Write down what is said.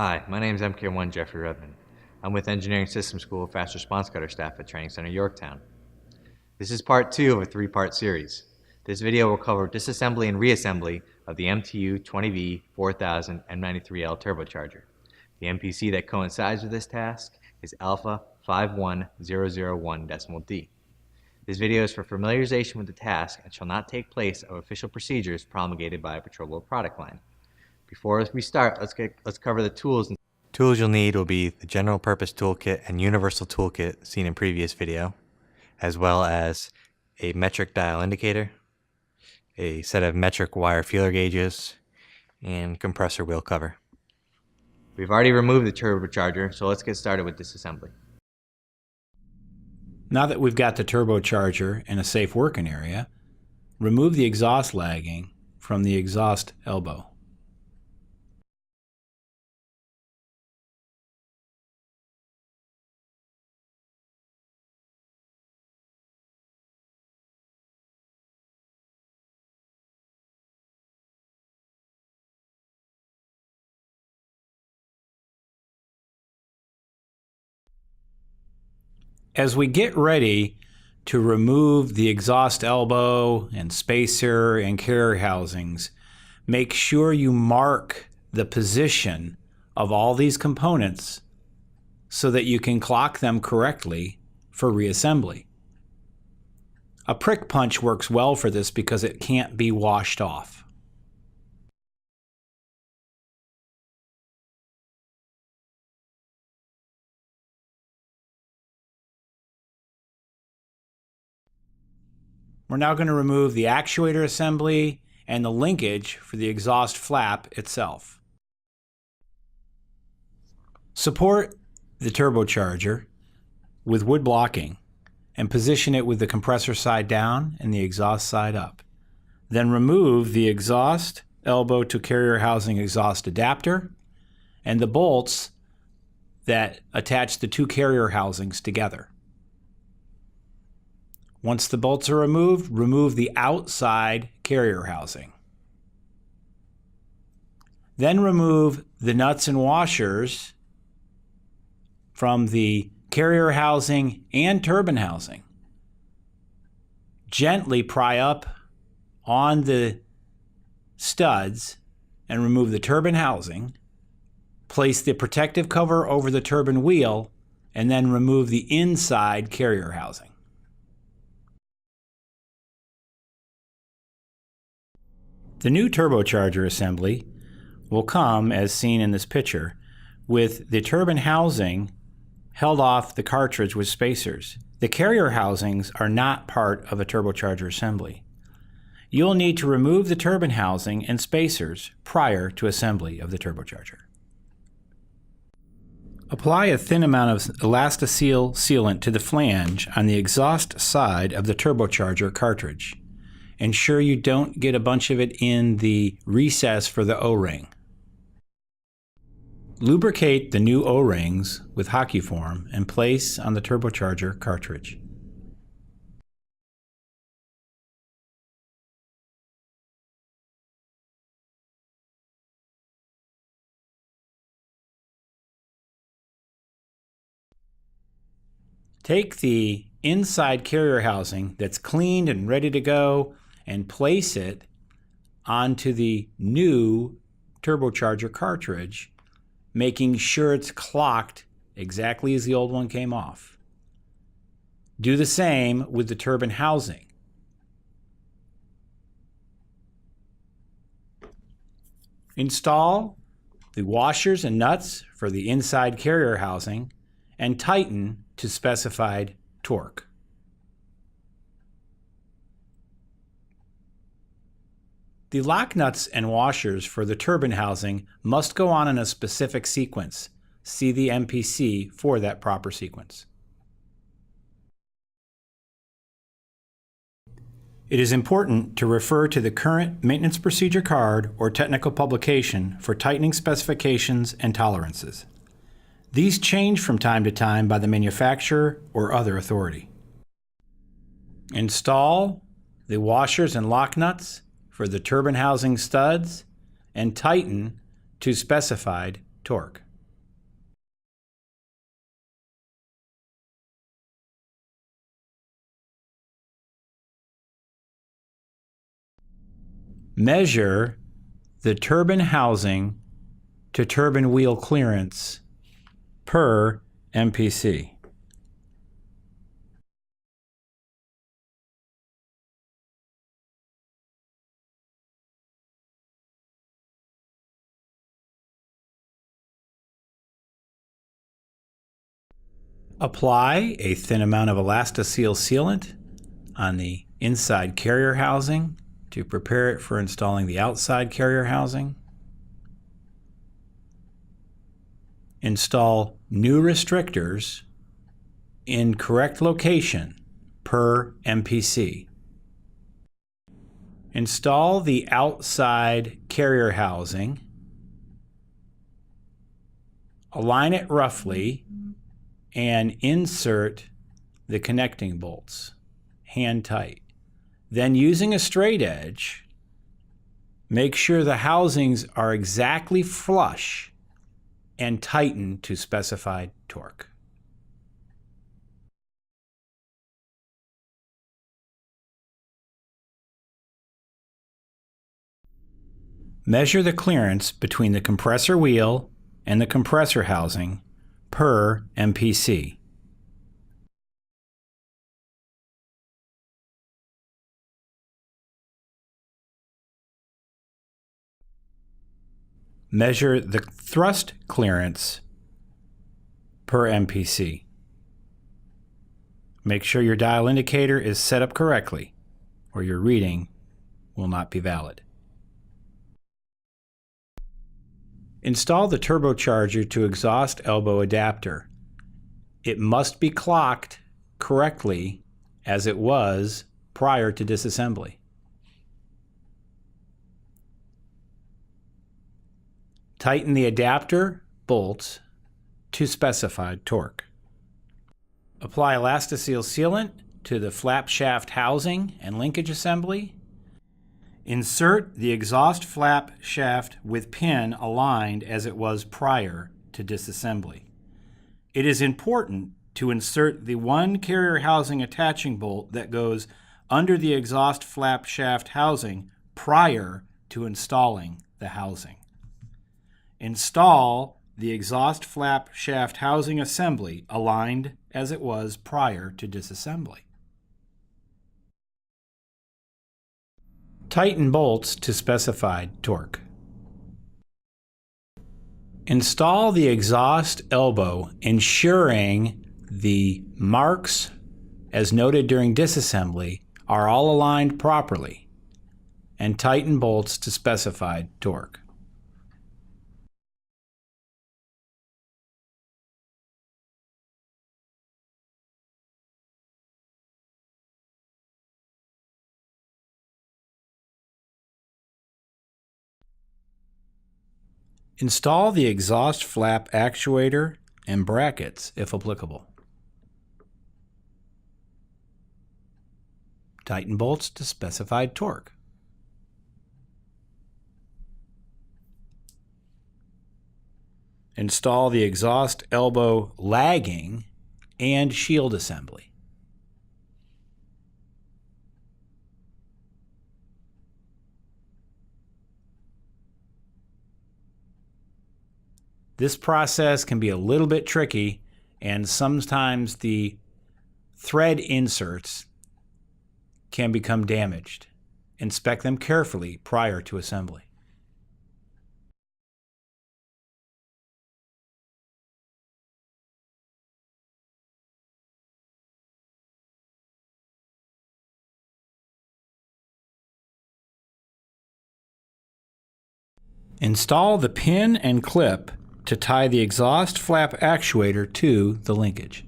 Hi, my name is MK1 Jeffrey Redmond. I'm with Engineering Systems School Fast Response Cutter staff at Training Center Yorktown. This is part 2 of a 3-part series. This video will cover disassembly and reassembly of the MTU 20V 4000 M93L turbocharger. The MPC that coincides with this task is Alpha 51001.D. This video is for familiarization with the task and shall not take place of official procedures promulgated by a patrol boat product line. Before we start, let's cover the tools. Tools you'll need will be the general purpose toolkit and universal toolkit seen in previous video, as well as a metric dial indicator, a set of metric wire feeler gauges, and compressor wheel cover. We've already removed the turbocharger, so let's get started with disassembly. Now that we've got the turbocharger in a safe working area, remove the exhaust lagging from the exhaust elbow. As we get ready to remove the exhaust elbow and spacer and carrier housings, make sure you mark the position of all these components so that you can clock them correctly for reassembly. A prick punch works well for this because it can't be washed off. We're now going to remove the actuator assembly and the linkage for the exhaust flap itself. Support the turbocharger with wood blocking and position it with the compressor side down and the exhaust side up. Then remove the exhaust elbow to carrier housing exhaust adapter and the bolts that attach the two carrier housings together. Once the bolts are removed, remove the outside carrier housing. Then remove the nuts and washers from the carrier housing and turbine housing. Gently pry up on the studs and remove the turbine housing. Place the protective cover over the turbine wheel and then remove the inside carrier housing. The new turbocharger assembly will come, as seen in this picture, with the turbine housing held off the cartridge with spacers. The carrier housings are not part of a turbocharger assembly. You'll need to remove the turbine housing and spacers prior to assembly of the turbocharger. Apply a thin amount of Elastoseal sealant to the flange on the exhaust side of the turbocharger cartridge. Ensure you don't get a bunch of it in the recess for the O-ring. Lubricate the new O-rings with hockey form and place on the turbocharger cartridge. Take the inside carrier housing that's cleaned and ready to go and place it onto the new turbocharger cartridge, making sure it's clocked exactly as the old one came off. Do the same with the turbine housing. Install the washers and nuts for the inside carrier housing and tighten to specified torque. The lock nuts and washers for the turbine housing must go on in a specific sequence. See the MPC for that proper sequence. It is important to refer to the current maintenance procedure card or technical publication for tightening specifications and tolerances. These change from time to time by the manufacturer or other authority. Install the washers and lock nuts for the turbine housing studs and tighten to specified torque. Measure the turbine housing to turbine wheel clearance per MPC. Apply a thin amount of Elastoseal sealant on the inside carrier housing to prepare it for installing the outside carrier housing. Install new restrictors in correct location per MPC. Install the outside carrier housing. Align it roughly and insert the connecting bolts hand tight. Then, using a straight edge, make sure the housings are exactly flush and tighten to specified torque. Measure the clearance between the compressor wheel and the compressor housing per MPC. Measure the thrust clearance per MPC. Make sure your dial indicator is set up correctly, or your reading will not be valid. Install the turbocharger to exhaust elbow adapter. It must be clocked correctly as it was prior to disassembly. Tighten the adapter bolts to specified torque. Apply Elastoseal sealant to the flap shaft housing and linkage assembly. Insert the exhaust flap shaft with pin aligned as it was prior to disassembly. It is important to insert the one carrier housing attaching bolt that goes under the exhaust flap shaft housing prior to installing the housing. Install the exhaust flap shaft housing assembly aligned as it was prior to disassembly. Tighten bolts to specified torque. Install the exhaust elbow, ensuring the marks, as noted during disassembly, are all aligned properly, and tighten bolts to specified torque. Install the exhaust flap actuator and brackets if applicable. Tighten bolts to specified torque. Install the exhaust elbow lagging and shield assembly. This process can be a little bit tricky, and sometimes the thread inserts can become damaged. Inspect them carefully prior to assembly. Install the pin and clip to tie the exhaust flap actuator to the linkage.